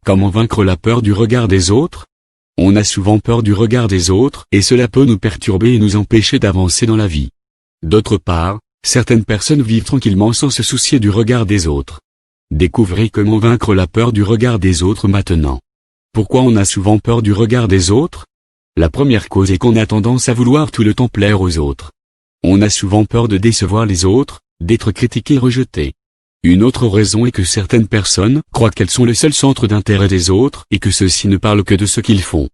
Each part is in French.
Comment vaincre la peur du regard des autres? On a souvent peur du regard des autres et cela peut nous perturber et nous empêcher d'avancer dans la vie. D'autre part, certaines personnes vivent tranquillement sans se soucier du regard des autres. Découvrez comment vaincre la peur du regard des autres maintenant. Pourquoi on a souvent peur du regard des autres? La première cause est qu'on a tendance à vouloir tout le temps plaire aux autres. On a souvent peur de décevoir les autres, d'être critiqué et rejeté. Une autre raison est que certaines personnes croient qu'elles sont le seul centre d'intérêt des autres et que ceux-ci ne parlent que de ce qu'ils font.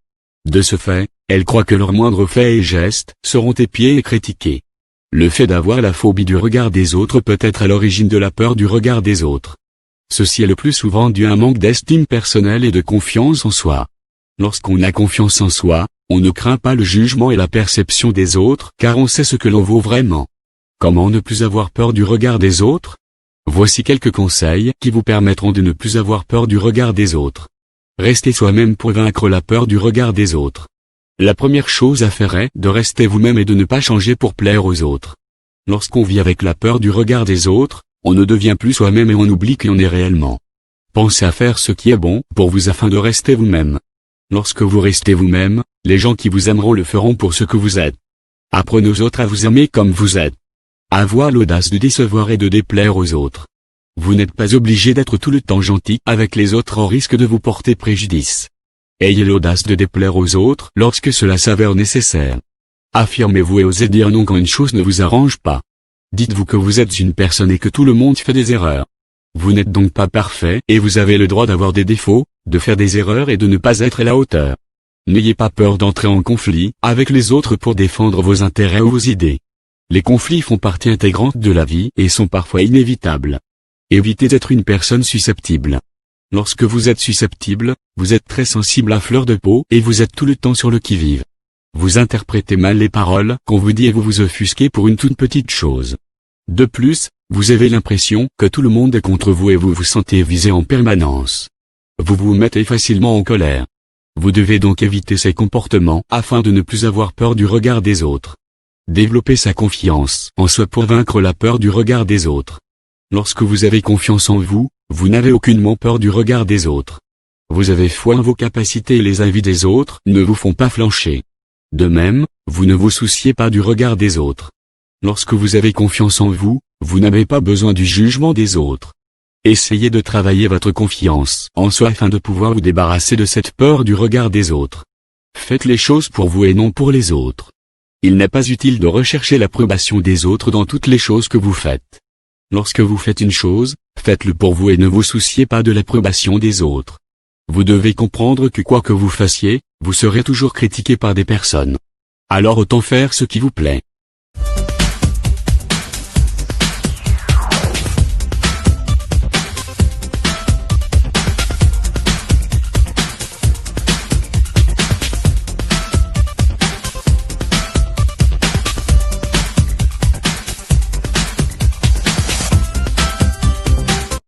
De ce fait, elles croient que leurs moindres faits et gestes seront épiés et critiqués. Le fait d'avoir la phobie du regard des autres peut être à l'origine de la peur du regard des autres. Ceci est le plus souvent dû à un manque d'estime personnelle et de confiance en soi. Lorsqu'on a confiance en soi, on ne craint pas le jugement et la perception des autres car on sait ce que l'on vaut vraiment. Comment ne plus avoir peur du regard des autres? Voici quelques conseils qui vous permettront de ne plus avoir peur du regard des autres. Restez soi-même pour vaincre la peur du regard des autres. La première chose à faire est de rester vous-même et de ne pas changer pour plaire aux autres. Lorsqu'on vit avec la peur du regard des autres, on ne devient plus soi-même et on oublie qui on est réellement. Pensez à faire ce qui est bon pour vous afin de rester vous-même. Lorsque vous restez vous-même, les gens qui vous aimeront le feront pour ce que vous êtes. Apprenez aux autres à vous aimer comme vous êtes. Avoir l'audace de décevoir et de déplaire aux autres. Vous n'êtes pas obligé d'être tout le temps gentil avec les autres au risque de vous porter préjudice. Ayez l'audace de déplaire aux autres lorsque cela s'avère nécessaire. Affirmez-vous et osez dire non quand une chose ne vous arrange pas. Dites-vous que vous êtes une personne et que tout le monde fait des erreurs. Vous n'êtes donc pas parfait et vous avez le droit d'avoir des défauts, de faire des erreurs et de ne pas être à la hauteur. N'ayez pas peur d'entrer en conflit avec les autres pour défendre vos intérêts ou vos idées. Les conflits font partie intégrante de la vie et sont parfois inévitables. Évitez d'être une personne susceptible. Lorsque vous êtes susceptible, vous êtes très sensible à fleur de peau et vous êtes tout le temps sur le qui-vive. Vous interprétez mal les paroles qu'on vous dit et vous vous offusquez pour une toute petite chose. De plus, vous avez l'impression que tout le monde est contre vous et vous vous sentez visé en permanence. Vous vous mettez facilement en colère. Vous devez donc éviter ces comportements afin de ne plus avoir peur du regard des autres. Développer sa confiance en soi pour vaincre la peur du regard des autres. Lorsque vous avez confiance en vous, vous n'avez aucunement peur du regard des autres. Vous avez foi en vos capacités et les avis des autres ne vous font pas flancher. De même, vous ne vous souciez pas du regard des autres. Lorsque vous avez confiance en vous, vous n'avez pas besoin du jugement des autres. Essayez de travailler votre confiance en soi afin de pouvoir vous débarrasser de cette peur du regard des autres. Faites les choses pour vous et non pour les autres. Il n'est pas utile de rechercher l'approbation des autres dans toutes les choses que vous faites. Lorsque vous faites une chose, faites-le pour vous et ne vous souciez pas de l'approbation des autres. Vous devez comprendre que quoi que vous fassiez, vous serez toujours critiqué par des personnes. Alors autant faire ce qui vous plaît.